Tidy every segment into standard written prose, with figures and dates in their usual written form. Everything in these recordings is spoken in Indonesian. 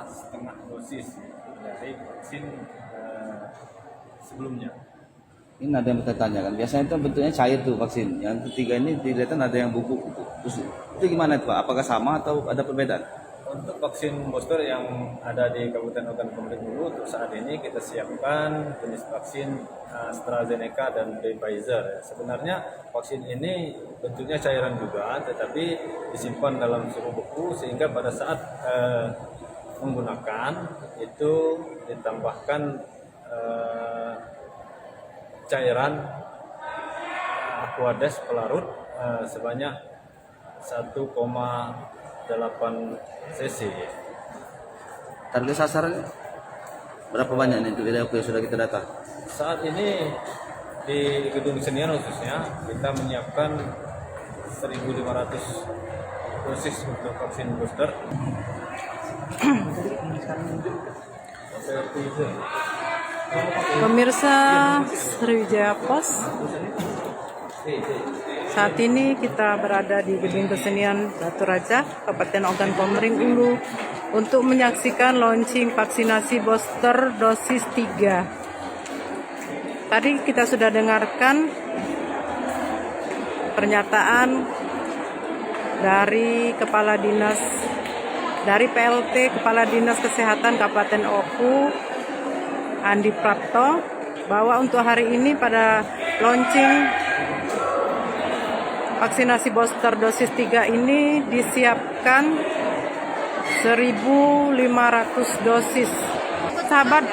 setengah dosis dari vaksin sebelumnya. Ini ada yang bertanya kan, biasanya itu bentuknya cair tuh vaksin. Yang ketiga ini dilihatkan ada yang bubuk gitu. Terus itu gimana itu Pak? Apakah sama atau ada perbedaan? Untuk vaksin booster yang ada di Kabupaten Ogan Komering Ulu untuk saat ini kita siapkan jenis vaksin AstraZeneca dan Pfizer. Sebenarnya vaksin ini bentuknya cairan juga, tetapi disimpan dalam suhu beku sehingga pada saat menggunakan itu ditambahkan cairan Aquades pelarut sebanyak 1,8 cc. Target sasaran berapa banyak nih untuk wilayah yang sudah kita data? Saat ini di Gedung Senian khususnya kita menyiapkan 1.500 dosis untuk vaksin booster. Pemirsa Sriwijaya Pos, saat ini kita berada di Gedung Kesenian Batu Raja, Kabupaten Ogan Komering Ulu, untuk menyaksikan launching vaksinasi booster dosis 3. Tadi kita sudah dengarkan pernyataan dari Kepala Dinas, dari PLT Kepala Dinas Kesehatan Kabupaten Oku, Andi Prapto, bahwa untuk hari ini pada launching vaksinasi booster dosis 3 ini disiapkan 1.500 dosis. Sahabat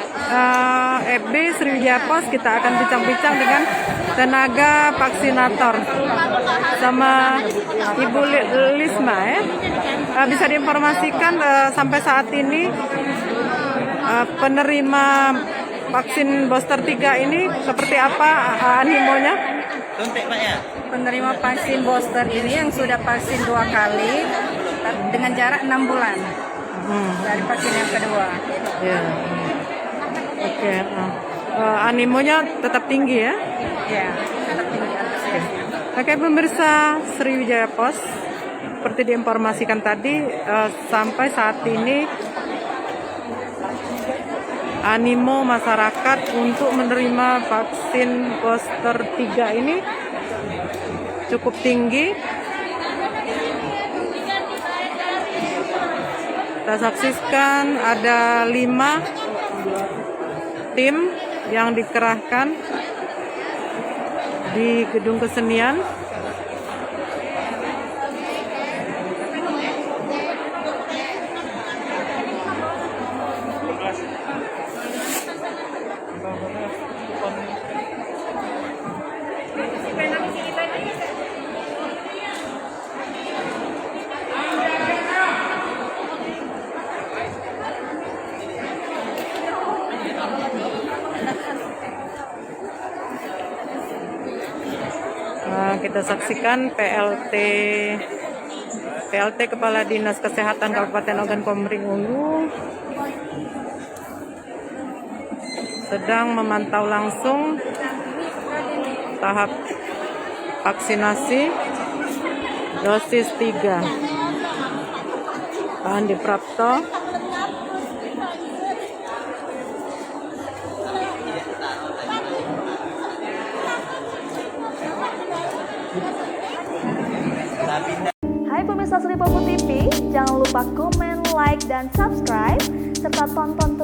FB Sriwijaya Pos, kita akan bincang-bincang dengan tenaga vaksinator sama Ibu Lisma ya. Bisa diinformasikan sampai saat ini penerima vaksin booster 3 ini seperti apa animonya? Penerima vaksin booster ini yang sudah vaksin 2 kali dengan jarak 6 bulan dari vaksin yang kedua. Ya. Oke. Animonya tetap tinggi ya? Ya, tetap tinggi antusiasnya. Oke, pemirsa Sriwijaya Pos, seperti diinformasikan tadi, sampai saat ini animo masyarakat untuk menerima vaksin booster 3 ini cukup tinggi. Kita saksikan ada 5 tim yang dikerahkan di Gedung Kesenian. Kita saksikan PLT Kepala Dinas Kesehatan Kabupaten Ogan Komering Ulu sedang memantau langsung tahap vaksinasi dosis 3. Pak Andi Prapto. Hai pemirsa Sri Popo TV, jangan lupa komen, like, dan subscribe, serta tonton